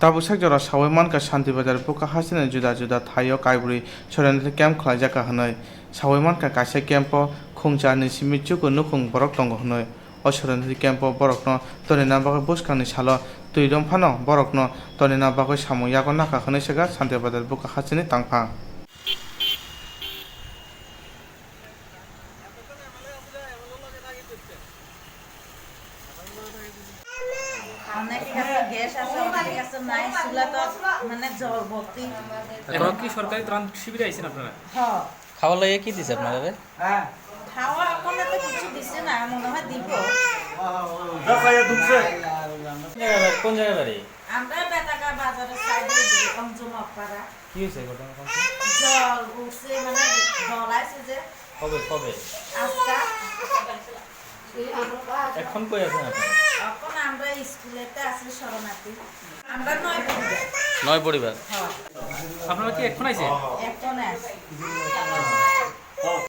Tabusak jora sawai manka Shanti Bazar buka hasina juda juda thayo kaiburi sorenate camp khlaijaka hanai sawai manka kaisa campo khungcha ni simichuku nukhung borok tongo hanai o sorenate campo borokno tonina bagai buskangni salo tuidom phano borokno tonina bagai samu yago naka khanai sega Shanti Bazar buka hasini tangphang অনেকের কাছে gas আছে অনেকের কাছে নাই চুলা তো মানে জল ভর্তি এখন কি সরকারি ত্রাণ শিবিরে আইছেন আপনারা? হ্যাঁ খাওয়ার লাগে কি দিছে আপনাদের? খাওয়া এখনো তো কিছু দিছে না মনে হয় দিব কোন জায়গায় বাড়ি? আমরা বেতাকা বাজারের সাইডে জমজমাপাড়া কি হয়েছে ঘটনা? জল উঠছে মানে জল আছে যে কবে কবে? আজকা এখন কই আছেন আপনারা? এখন আমরা স্কুলেতে আছি শরণার্থী আমরা 9 পরিবার 9 পরিবার। হ্যাঁ আপনারা কি এখন আইছেন? এখন আছে